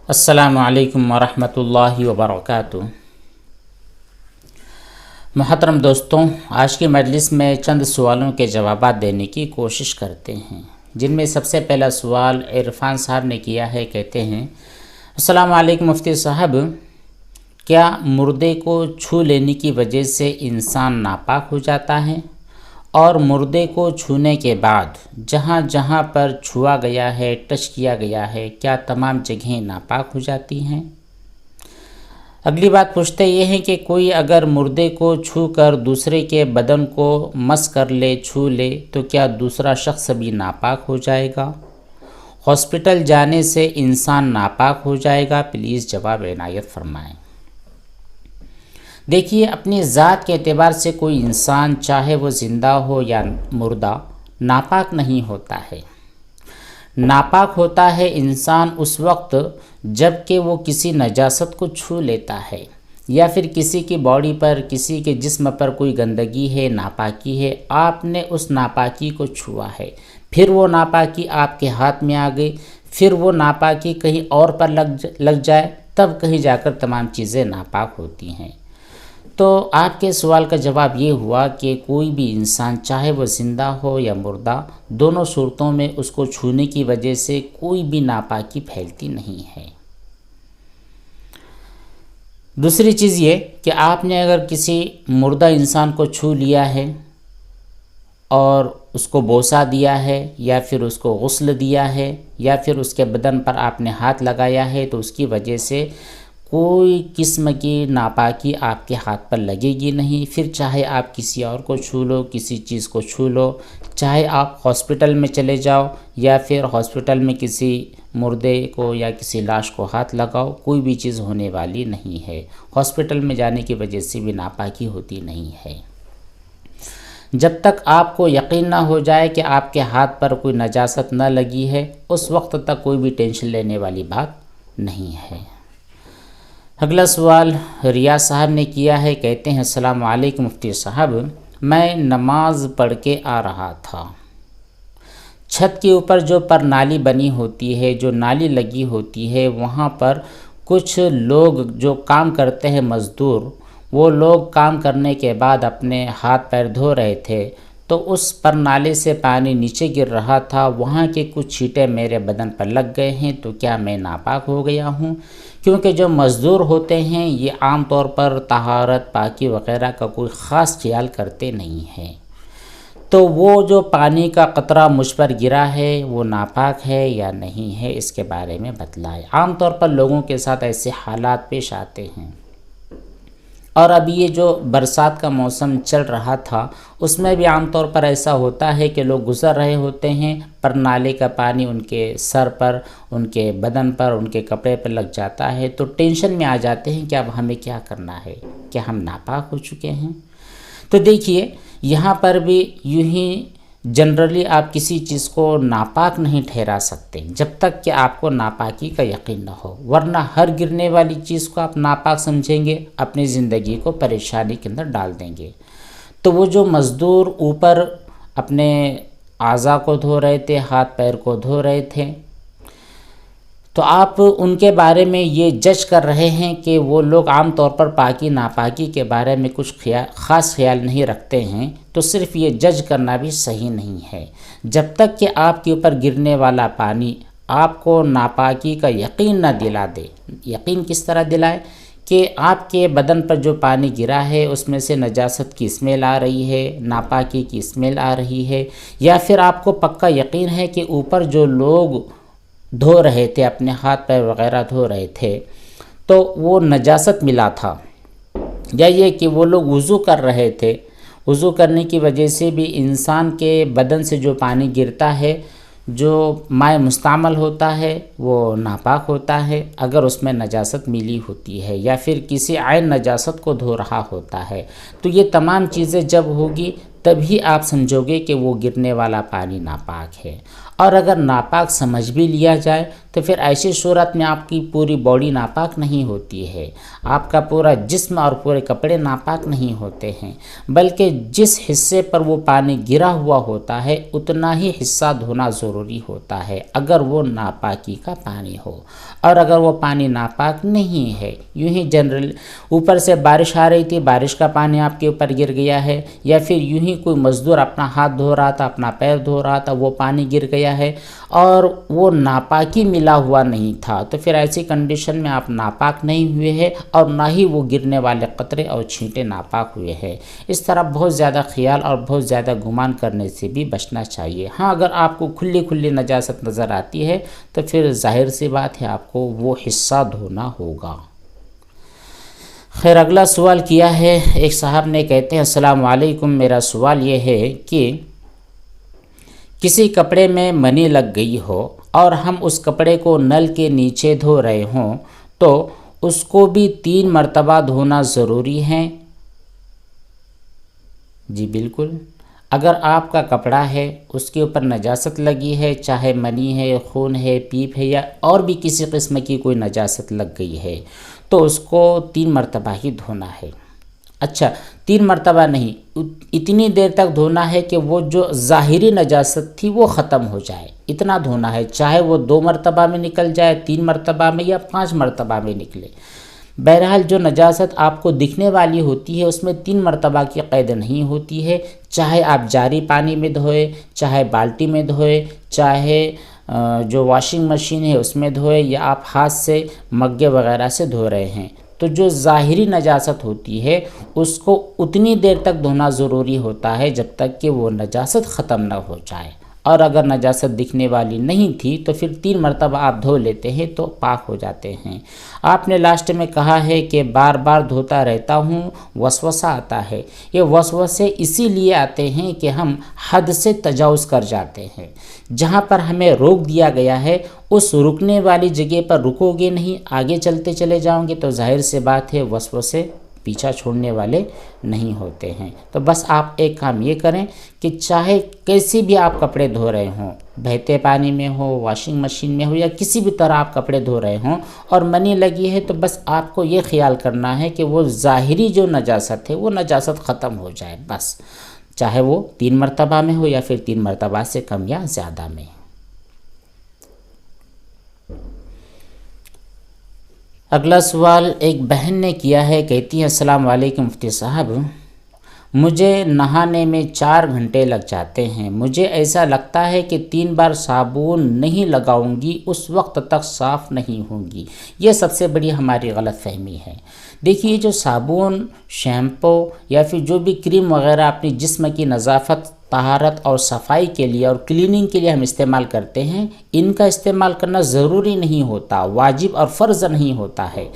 السلام علیکم ورحمۃ اللہ وبرکاتہ۔ محترم دوستوں، آج کی مجلس میں چند سوالوں کے جوابات دینے کی کوشش کرتے ہیں، جن میں سب سے پہلا سوال عرفان صاحب نے کیا ہے۔ کہتے ہیں، السلام علیکم مفتی صاحب، کیا مردے کو چھو لینے کی وجہ سے انسان ناپاک ہو جاتا ہے؟ اور مردے کو چھونے کے بعد جہاں جہاں پر چھوا گیا ہے، ٹچ کیا گیا ہے، کیا تمام جگہیں ناپاک ہو جاتی ہیں؟ اگلی بات پوچھتے یہ ہیں کہ کوئی اگر مردے کو چھو کر دوسرے کے بدن کو مس کر لے، چھو لے، تو کیا دوسرا شخص بھی ناپاک ہو جائے گا؟ ہاسپٹل جانے سے انسان ناپاک ہو جائے گا؟ پلیز جواب عنایت فرمائیں۔ دیکھیے، اپنی ذات کے اعتبار سے کوئی انسان چاہے وہ زندہ ہو یا مردہ ناپاک نہیں ہوتا ہے۔ ناپاک ہوتا ہے انسان اس وقت جب کہ وہ کسی نجاست کو چھو لیتا ہے، یا پھر کسی کی باڈی پر، کسی کے جسم پر کوئی گندگی ہے، ناپاکی ہے، آپ نے اس ناپاکی کو چھوا ہے، پھر وہ ناپاکی آپ کے ہاتھ میں آ گئی، پھر وہ ناپاکی کہیں اور پر لگ جائے، تب کہیں جا کر تمام چیزیں ناپاک ہوتی ہیں۔ تو آپ کے سوال کا جواب یہ ہوا کہ کوئی بھی انسان چاہے وہ زندہ ہو یا مردہ، دونوں صورتوں میں اس کو چھونے کی وجہ سے کوئی بھی ناپاکی پھیلتی نہیں ہے۔ دوسری چیز یہ کہ آپ نے اگر کسی مردہ انسان کو چھو لیا ہے اور اس کو بوسہ دیا ہے، یا پھر اس کو غسل دیا ہے، یا پھر اس کے بدن پر آپ نے ہاتھ لگایا ہے، تو اس کی وجہ سے کوئی قسم کی ناپاکی آپ کے ہاتھ پر لگے گی نہیں۔ پھر چاہے آپ کسی اور کو چھو لو، کسی چیز کو چھو لو، چاہے آپ ہاسپٹل میں چلے جاؤ یا پھر ہاسپٹل میں کسی مردے کو یا کسی لاش کو ہاتھ لگاؤ، کوئی بھی چیز ہونے والی نہیں ہے۔ ہاسپٹل میں جانے کی وجہ سے بھی ناپاکی ہوتی نہیں ہے۔ جب تک آپ کو یقین نہ ہو جائے کہ آپ کے ہاتھ پر کوئی نجاست نہ لگی ہے، اس وقت تک کوئی بھی ٹینشن لینے والی بات نہیں ہے۔ اگلا سوال ریاض صاحب نے کیا ہے۔ کہتے ہیں، السلام علیکم مفتی صاحب، میں نماز پڑھ کے آ رہا تھا، چھت کے اوپر جو پرنالی بنی ہوتی ہے، جو نالی لگی ہوتی ہے، وہاں پر کچھ لوگ جو کام کرتے ہیں، مزدور، وہ لوگ کام کرنے کے بعد اپنے ہاتھ پیر دھو رہے تھے، تو اس پرنالے سے پانی نیچے گر رہا تھا، وہاں کے کچھ چھینٹے میرے بدن پر لگ گئے ہیں، تو کیا میں ناپاک ہو گیا ہوں؟ کیونکہ جو مزدور ہوتے ہیں یہ عام طور پر طہارت، پاکی وغیرہ کا کوئی خاص خیال کرتے نہیں ہیں، تو وہ جو پانی کا قطرہ مجھ پر گرا ہے وہ ناپاک ہے یا نہیں ہے، اس کے بارے میں بتلائیں۔ عام طور پر لوگوں کے ساتھ ایسے حالات پیش آتے ہیں، اور اب یہ جو برسات کا موسم چل رہا تھا، اس میں بھی عام طور پر ایسا ہوتا ہے کہ لوگ گزر رہے ہوتے ہیں، پر نالے کا پانی ان کے سر پر، ان کے بدن پر، ان کے کپڑے پر لگ جاتا ہے، تو ٹینشن میں آ جاتے ہیں کہ اب ہمیں کیا کرنا ہے، کہ ہم ناپاک ہو چکے ہیں۔ تو دیکھیے، یہاں پر بھی یوں ہی جنرلی آپ کسی چیز کو ناپاک نہیں ٹھہرا سکتے جب تک کہ آپ کو ناپاکی کا یقین نہ ہو، ورنہ ہر گرنے والی چیز کو آپ ناپاک سمجھیں گے، اپنی زندگی کو پریشانی کے اندر ڈال دیں گے۔ تو وہ جو مزدور اوپر اپنے اعضاء کو دھو رہے تھے، ہاتھ پیر کو دھو رہے تھے، تو آپ ان کے بارے میں یہ جج کر رہے ہیں کہ وہ لوگ عام طور پر پاکی ناپاکی کے بارے میں کچھ خاص خیال نہیں رکھتے ہیں، تو صرف یہ جج کرنا بھی صحیح نہیں ہے۔ جب تک کہ آپ کے اوپر گرنے والا پانی آپ کو ناپاکی کا یقین نہ دلا دے۔ یقین کس طرح دلائے؟ کہ آپ کے بدن پر جو پانی گرا ہے اس میں سے نجاست کی اسمیل آ رہی ہے، ناپاکی کی اسمیل آ رہی ہے، یا پھر آپ کو پکا یقین ہے کہ اوپر جو لوگ دھو رہے تھے، اپنے ہاتھ پیر وغیرہ دھو رہے تھے، تو وہ نجاست ملا تھا، یا یہ کہ وہ لوگ وضو کر رہے تھے، وضو کرنے کی وجہ سے بھی انسان کے بدن سے جو پانی گرتا ہے، جو مائع مستعمل ہوتا ہے، وہ ناپاک ہوتا ہے اگر اس میں نجاست ملی ہوتی ہے، یا پھر کسی عین نجاست کو دھو رہا ہوتا ہے۔ تو یہ تمام چیزیں جب ہوگی تبھی آپ سمجھو گے کہ وہ گرنے والا پانی ناپاک ہے۔ اور اگر ناپاک سمجھ بھی لیا جائے تو پھر ایسی صورت میں آپ کی پوری باڈی ناپاک نہیں ہوتی ہے، آپ کا پورا جسم اور پورے کپڑے ناپاک نہیں ہوتے ہیں، بلکہ جس حصے پر وہ پانی گرا ہوا ہوتا ہے اتنا ہی حصہ دھونا ضروری ہوتا ہے اگر وہ ناپاکی کا پانی ہو۔ اور اگر وہ پانی ناپاک نہیں ہے، یوں ہی جنرل اوپر سے بارش آ رہی تھی، بارش کا پانی آپ کے اوپر گر گیا ہے، یا پھر یوں ہی کوئی مزدور اپنا ہاتھ دھو رہا تھا، اپنا پیر دھو رہا تھا، وہ پانی گر گیا ہے اور وہ ناپاکی ملا ہوا نہیں تھا، تو پھر ایسی کنڈیشن میں آپ ناپاک نہیں ہوئے ہیں اور نہ ہی وہ گرنے والے قطرے اور چھینٹے ناپاک ہوئے ہیں۔ اس طرح بہت زیادہ خیال اور بہت زیادہ گمان کرنے سے بھی بچنا چاہیے۔ ہاں، اگر آپ کو کھلی نجاست نظر آتی ہے تو پھر ظاہر سی بات ہے آپ کو وہ حصہ دھونا ہوگا۔ خیر، اگلا سوال کیا ہے ایک صاحب نے، کہتے ہیں السلام علیکم، میرا سوال یہ ہے کہ کسی کپڑے میں منی لگ گئی ہو اور ہم اس کپڑے کو نل کے نیچے دھو رہے ہوں تو اس کو بھی 3 مرتبہ دھونا ضروری ہے؟ جی بالکل، اگر آپ کا کپڑا ہے، اس کے اوپر نجاست لگی ہے، چاہے منی ہے، خون ہے، پیپ ہے یا اور بھی کسی قسم کی کوئی نجاست لگ گئی ہے، تو اس کو 3 مرتبہ ہی دھونا ہے۔ اچھا، 3 مرتبہ نہیں، اتنی دیر تک دھونا ہے کہ وہ جو ظاہری نجاست تھی وہ ختم ہو جائے، اتنا دھونا ہے، چاہے وہ 2 مرتبہ میں نکل جائے، 3 مرتبہ میں یا 5 مرتبہ میں نکلے۔ بہرحال جو نجاست آپ کو دکھنے والی ہوتی ہے اس میں 3 مرتبہ کی قید نہیں ہوتی ہے، چاہے آپ جاری پانی میں دھوئے، چاہے بالٹی میں دھوئے، چاہے جو واشنگ مشین ہے اس میں دھوئے، یا آپ ہاتھ سے مگے وغیرہ سے دھو رہے ہیں، تو جو ظاہری نجاست ہوتی ہے اس کو اتنی دیر تک دھونا ضروری ہوتا ہے جب تک کہ وہ نجاست ختم نہ ہو جائے، اور اگر نجاست دکھنے والی نہیں تھی تو پھر 3 مرتبہ آپ دھو لیتے ہیں تو پاک ہو جاتے ہیں۔ آپ نے لاسٹ میں کہا ہے کہ بار بار دھوتا رہتا ہوں، وسوسہ آتا ہے۔ یہ وسوسے اسی لیے آتے ہیں کہ ہم حد سے تجاوز کر جاتے ہیں، جہاں پر ہمیں روک دیا گیا ہے اس رکنے والی جگہ پر رکو گے نہیں، آگے چلتے چلے جاؤں گے تو ظاہر سے بات ہے وسوسے پیچھا چھوڑنے والے نہیں ہوتے ہیں۔ تو بس آپ ایک کام یہ کریں کہ چاہے کیسی بھی آپ کپڑے دھو رہے ہوں، بہتے پانی میں ہو، واشنگ مشین میں ہو، یا کسی بھی طرح آپ کپڑے دھو رہے ہوں اور منی لگی ہے، تو بس آپ کو یہ خیال کرنا ہے کہ وہ ظاہری جو نجاست ہے وہ نجاست ختم ہو جائے، بس چاہے وہ 3 مرتبہ میں ہو یا پھر 3 مرتبہ سے کم یا زیادہ میں۔ اگلا سوال ایک بہن نے کیا ہے، کہتی ہے السلام علیکم مفتی صاحب، مجھے نہانے میں 4 گھنٹے لگ جاتے ہیں، مجھے ایسا لگتا ہے کہ 3 بار صابن نہیں لگاؤں گی اس وقت تک صاف نہیں ہوں گی، یہ سب سے بڑی ہماری غلط فہمی ہے۔ دیکھیے، جو صابن، شیمپو یا پھر جو بھی کریم وغیرہ اپنی جسم کی نظافت، طہارت اور صفائی کے لیے اور کلیننگ کے لیے ہم استعمال کرتے ہیں، ان کا استعمال کرنا ضروری نہیں ہوتا، واجب اور فرض نہیں ہوتا ہے۔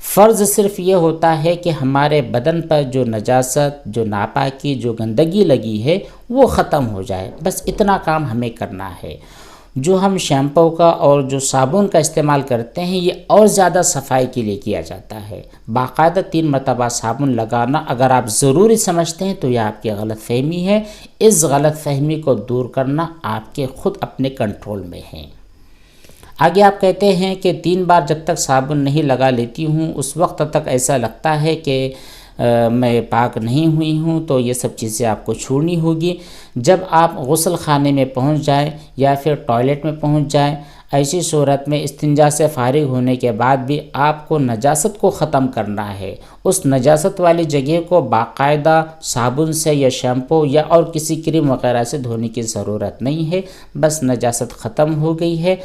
فرض صرف یہ ہوتا ہے کہ ہمارے بدن پر جو نجاست، جو ناپاکی، جو گندگی لگی ہے وہ ختم ہو جائے، بس اتنا کام ہمیں کرنا ہے۔ جو ہم شیمپو کا اور جو صابن کا استعمال کرتے ہیں یہ اور زیادہ صفائی کے لیے کیا جاتا ہے۔ باقاعدہ 3 مرتبہ صابن لگانا اگر آپ ضروری سمجھتے ہیں تو یہ آپ کی غلط فہمی ہے، اس غلط فہمی کو دور کرنا آپ کے خود اپنے کنٹرول میں ہے۔ آگے آپ کہتے ہیں کہ 3 بار جب تک صابن نہیں لگا لیتی ہوں اس وقت تک ایسا لگتا ہے کہ میں پاک نہیں ہوئی ہوں، تو یہ سب چیزیں آپ کو چھوڑنی ہوگی۔ جب آپ غسل خانے میں پہنچ جائیں یا پھر ٹوائلٹ میں پہنچ جائیں، ایسی صورت میں استنجا سے فارغ ہونے کے بعد بھی آپ کو نجاست کو ختم کرنا ہے۔ اس نجاست والی جگہ کو باقاعدہ صابن سے یا شیمپو یا اور کسی کریم وغیرہ سے دھونے کی ضرورت نہیں ہے، بس نجاست ختم ہو گئی ہے۔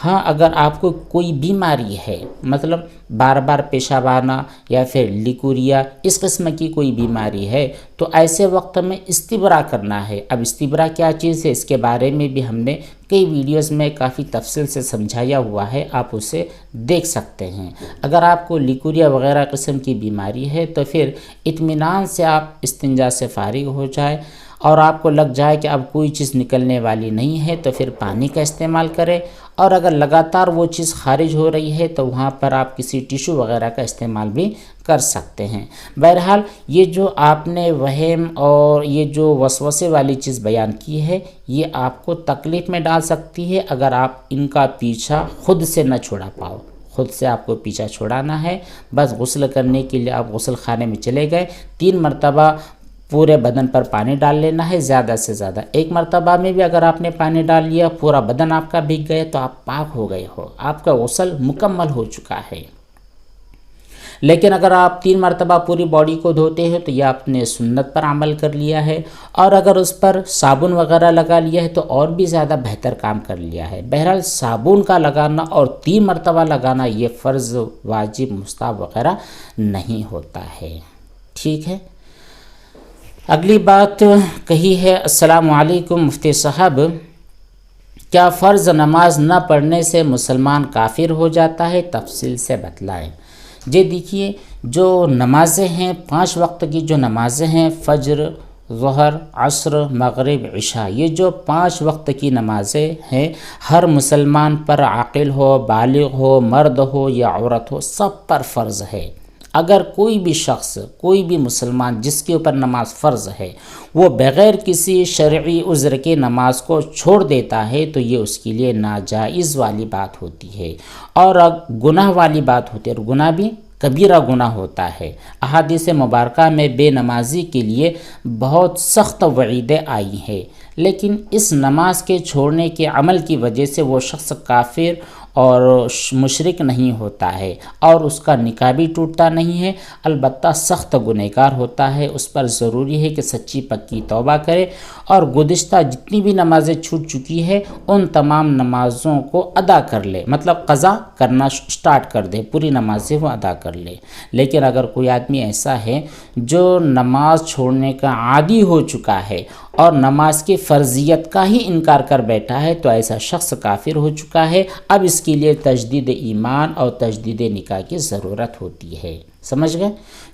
ہاں، اگر آپ کو کوئی بیماری ہے، مطلب بار بار پیشاب آنا یا پھر لیکوریا، اس قسم کی کوئی بیماری ہے، تو ایسے وقت میں استبرا کرنا ہے۔ اب استبرا کیا چیز ہے اس کے بارے میں بھی ہم نے کئی ویڈیوز میں کافی تفصیل سے سمجھایا ہوا ہے، آپ اسے دیکھ سکتے ہیں۔ اگر آپ کو لیکوریا وغیرہ قسم کی بیماری ہے تو پھر اطمینان سے آپ استنجا سے فارغ ہو جائیں اور آپ کو لگ جائے کہ اب کوئی چیز نکلنے والی نہیں ہے تو پھر پانی کا استعمال کریں، اور اگر لگاتار وہ چیز خارج ہو رہی ہے تو وہاں پر آپ کسی ٹیشو وغیرہ کا استعمال بھی کر سکتے ہیں۔ بہرحال یہ جو آپ نے وہم اور یہ جو وسوسے والی چیز بیان کی ہے، یہ آپ کو تکلیف میں ڈال سکتی ہے اگر آپ ان کا پیچھا خود سے نہ چھڑا پاؤ۔ خود سے آپ کو پیچھا چھڑانا ہے، بس غسل کرنے کے لیے آپ غسل خانے میں چلے گئے، 3 مرتبہ پورے بدن پر پانی ڈال لینا ہے، زیادہ سے زیادہ۔ 1 مرتبہ میں بھی اگر آپ نے پانی ڈال لیا، پورا بدن آپ کا بھیگ گئے تو آپ پاک ہو گئے ہو، آپ کا غسل مکمل ہو چکا ہے۔ لیکن اگر آپ 3 مرتبہ پوری باڈی کو دھوتے ہیں تو یہ آپ نے سنت پر عمل کر لیا ہے، اور اگر اس پر صابن وغیرہ لگا لیا ہے تو اور بھی زیادہ بہتر کام کر لیا ہے۔ بہرحال صابن کا لگانا اور 3 مرتبہ لگانا یہ فرض، واجب، مستحب وغیرہ نہیں ہوتا ہے، ٹھیک ہے۔ اگلی بات کہی ہے، السلام علیکم مفتی صاحب، کیا فرض نماز نہ پڑھنے سے مسلمان کافر ہو جاتا ہے؟ تفصیل سے بتلائیں۔ جی دیکھیے، جو نمازیں ہیں 5 وقت کی جو نمازیں ہیں، فجر، ظہر، عصر، مغرب، عشاء، یہ جو 5 وقت کی نمازیں ہیں، ہر مسلمان پر، عاقل ہو، بالغ ہو، مرد ہو یا عورت ہو، سب پر فرض ہے۔ اگر کوئی بھی شخص، کوئی بھی مسلمان جس کے اوپر نماز فرض ہے، وہ بغیر کسی شرعی عذر کے نماز کو چھوڑ دیتا ہے تو یہ اس کے لیے ناجائز والی بات ہوتی ہے اور گناہ والی بات ہوتی ہے، اور گناہ بھی کبیرہ گناہ ہوتا ہے۔ احادیث مبارکہ میں بے نمازی کے لیے بہت سخت وعیدیں آئی ہیں، لیکن اس نماز کے چھوڑنے کے عمل کی وجہ سے وہ شخص کافر اور مشرک نہیں ہوتا ہے، اور اس کا نکاح بھی ٹوٹتا نہیں ہے، البتہ سخت گنہگار ہوتا ہے۔ اس پر ضروری ہے کہ سچی پکی توبہ کرے اور گزشتہ جتنی بھی نمازیں چھوٹ چکی ہے ان تمام نمازوں کو ادا کر لے، مطلب قضا کرنا سٹارٹ کر دے، پوری نمازیں وہ ادا کر لے۔ لیکن اگر کوئی آدمی ایسا ہے جو نماز چھوڑنے کا عادی ہو چکا ہے اور نماز کی فرضیت کا ہی انکار کر بیٹھا ہے تو ایسا شخص کافر ہو چکا ہے۔ اب اس کے لیے تجدید ایمان اور تجدید نکاح کی ضرورت ہوتی ہے، سمجھ گئے؟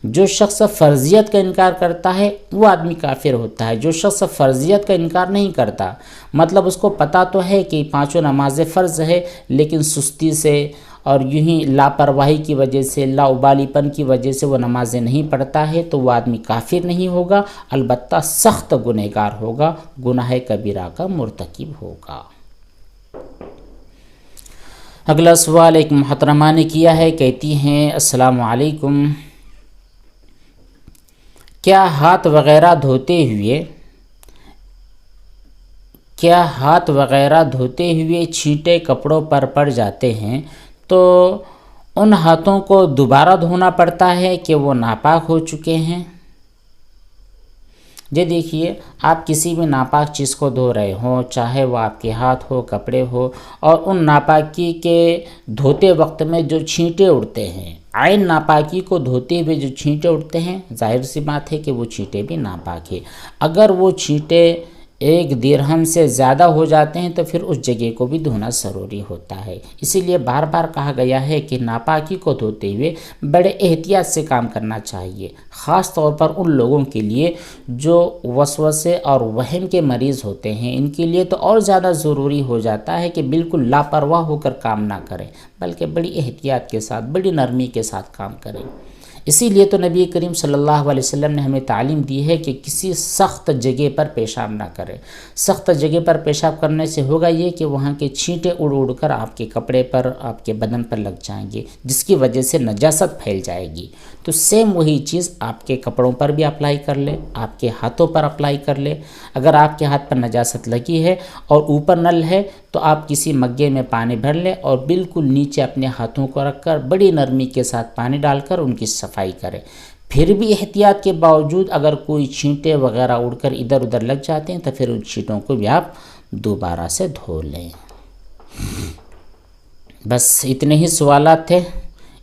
جو شخص فرضیت کا انکار کرتا ہے وہ آدمی کافر ہوتا ہے۔ جو شخص فرضیت کا انکار نہیں کرتا، مطلب اس کو پتہ تو ہے کہ 5 نمازیں فرض ہے، لیکن سستی سے اور یوں ہی لاپرواہی کی وجہ سے، لاابالی پن کی وجہ سے وہ نمازیں نہیں پڑھتا ہے، تو وہ آدمی کافر نہیں ہوگا، البتہ سخت گنہگار ہوگا، گناہ کبیرہ کا مرتکب ہوگا۔ اگلا سوال ایک محترمہ نے کیا ہے، کہتی ہیں السلام علیکم، کیا ہاتھ وغیرہ دھوتے ہوئے چھینٹے کپڑوں پر پڑ جاتے ہیں تو ان ہاتھوں کو دوبارہ دھونا پڑتا ہے کہ وہ ناپاک ہو چکے ہیں؟ جی دیکھیے، آپ کسی بھی ناپاک چیز کو دھو رہے ہوں، چاہے وہ آپ کے ہاتھ ہو، کپڑے ہو، اور ان ناپاکی کے دھوتے وقت میں جو چھینٹے اڑتے ہیں، عین ناپاکی کو دھوتے ہوئے جو چھینٹے اڑتے ہیں، ظاہر سی بات ہے کہ وہ چھینٹے بھی ناپاک ہیں۔ اگر وہ چھینٹے 1 درہم سے زیادہ ہو جاتے ہیں تو پھر اس جگہ کو بھی دھونا ضروری ہوتا ہے۔ اسی لیے بار بار کہا گیا ہے کہ ناپاکی کو دھوتے ہوئے بڑے احتیاط سے کام کرنا چاہیے، خاص طور پر ان لوگوں کے لیے جو وسوسے اور وہم کے مریض ہوتے ہیں۔ ان کے لیے تو اور زیادہ ضروری ہو جاتا ہے کہ بالکل لاپرواہ ہو کر کام نہ کریں، بلکہ بڑی احتیاط کے ساتھ، بڑی نرمی کے ساتھ کام کریں۔ اسی لیے تو نبی کریم صلی اللہ علیہ وسلم نے ہمیں تعلیم دی ہے کہ کسی سخت جگہ پر پیشاب نہ کرے۔ سخت جگہ پر پیشاب کرنے سے ہوگا یہ کہ وہاں کے چھینٹے اڑ اڑ کر آپ کے کپڑے پر، آپ کے بدن پر لگ جائیں گے، جس کی وجہ سے نجاست پھیل جائے گی۔ تو سیم وہی چیز آپ کے کپڑوں پر بھی اپلائی کر لے، آپ کے ہاتھوں پر اپلائی کر لے۔ اگر آپ کے ہاتھ پر نجاست لگی ہے اور اوپر نل ہے تو آپ کسی مگے میں پانی بھر لیں اور بالکل نیچے اپنے ہاتھوں کو رکھ کر بڑی نرمی کے ساتھ پانی ڈال کر ان کی صفائی کریں۔ پھر بھی احتیاط کے باوجود اگر کوئی چھینٹے وغیرہ اڑ کر ادھر ادھر لگ جاتے ہیں تو پھر ان چھینٹوں کو بھی آپ دوبارہ سے دھو لیں۔ بس اتنے ہی سوالات تھے۔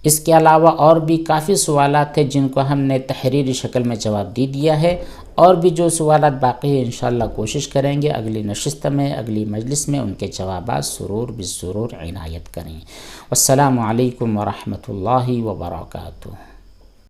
اس کے علاوہ اور بھی کافی سوالات تھے جن کو ہم نے تحریری شکل میں جواب دے دیا ہے، اور بھی جو سوالات باقی ہیں انشاءاللہ کوشش کریں گے اگلی نشست میں، اگلی مجلس میں ان کے جوابات سرور بالضرور عنایت کریں۔ والسلام علیکم ورحمۃ اللہ وبرکاتہ۔